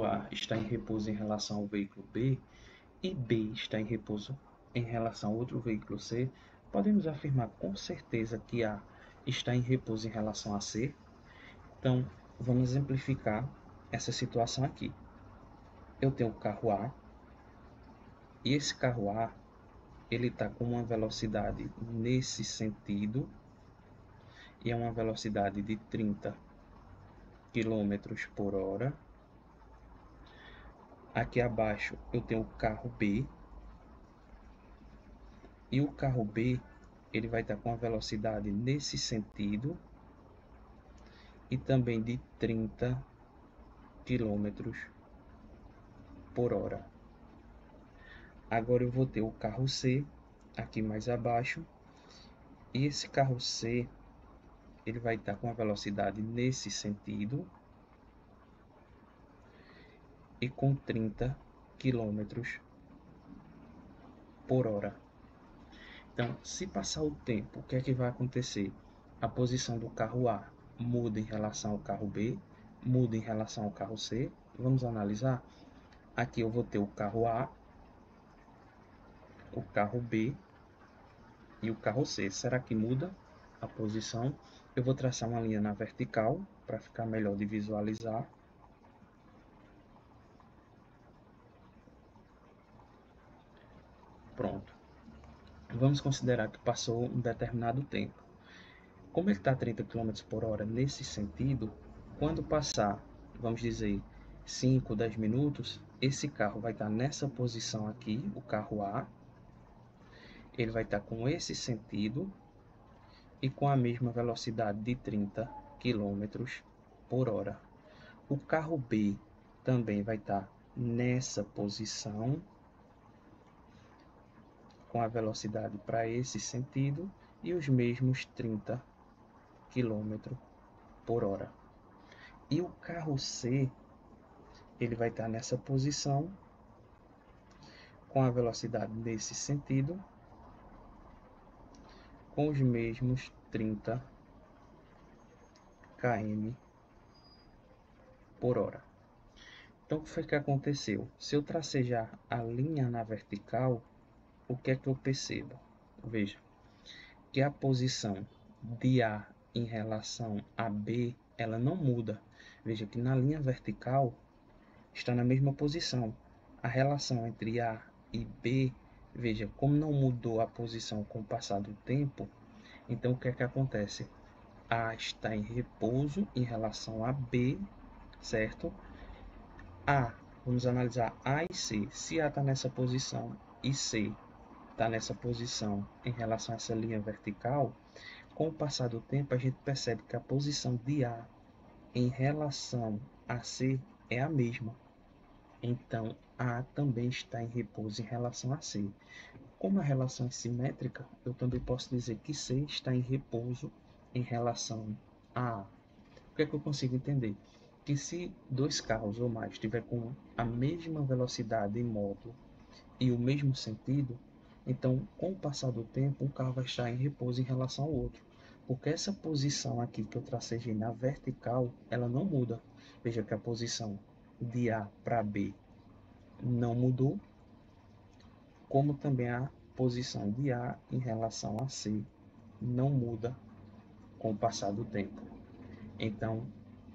A está em repouso em relação ao veículo B e B está em repouso em relação ao outro veículo C, podemos afirmar com certeza que A está em repouso em relação a C. Então, vamos exemplificar essa situação aqui. Eu tenho o carro A e esse carro A ele está com uma velocidade nesse sentido e é uma velocidade de 30 km por hora. Aqui abaixo eu tenho o carro B e o carro B ele vai estar com a velocidade nesse sentido e também de 30 km por hora. Agora eu vou ter o carro C aqui mais abaixo e esse carro C ele vai estar com a velocidade nesse sentido e com 30 km por hora. Então, se passar o tempo, o que é que vai acontecer? A posição do carro A muda em relação ao carro B, muda em relação ao carro C. Vamos analisar. Aqui eu vou ter o carro A, o carro B e o carro C. Será que muda a posição? Eu vou traçar uma linha na vertical para ficar melhor de visualizar. Pronto. Vamos considerar que passou um determinado tempo. Como ele está a 30 km por hora nesse sentido, quando passar, vamos dizer, 5, 10 minutos, esse carro vai estar nessa posição aqui, o carro A, ele vai estar com esse sentido e com a mesma velocidade de 30 km por hora. O carro B também vai estar nessa posição, com a velocidade para esse sentido e os mesmos 30 km por hora. E o carro C, ele vai estar nessa posição, com a velocidade nesse sentido, com os mesmos 30 km por hora. Então, o que foi que aconteceu? Se eu tracejar a linha na vertical, o que é que eu percebo? Veja, que a posição de A em relação a B, ela não muda. Veja que na linha vertical está na mesma posição. A relação entre A e B, veja, como não mudou a posição com o passar do tempo, então o que é que acontece? A está em repouso em relação a B, certo? A, vamos analisar A e C. Se A está nessa posição e C está nessa posição em relação a essa linha vertical, com o passar do tempo a gente percebe que a posição de A em relação a C é a mesma. Então, A também está em repouso em relação a C. Como a relação é simétrica, eu também posso dizer que C está em repouso em relação a A. O que é que eu consigo entender? Que se dois carros ou mais estiver com a mesma velocidade em moto e o mesmo sentido, então, com o passar do tempo, um carro vai estar em repouso em relação ao outro. Porque essa posição aqui que eu tracejei na vertical, ela não muda. Veja que a posição de A para B não mudou, como também a posição de A em relação a C não muda com o passar do tempo. Então,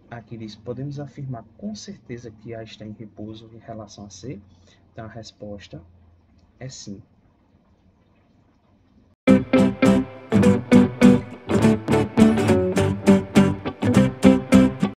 aqui diz, podemos afirmar com certeza que A está em repouso em relação a C? Então, a resposta é sim.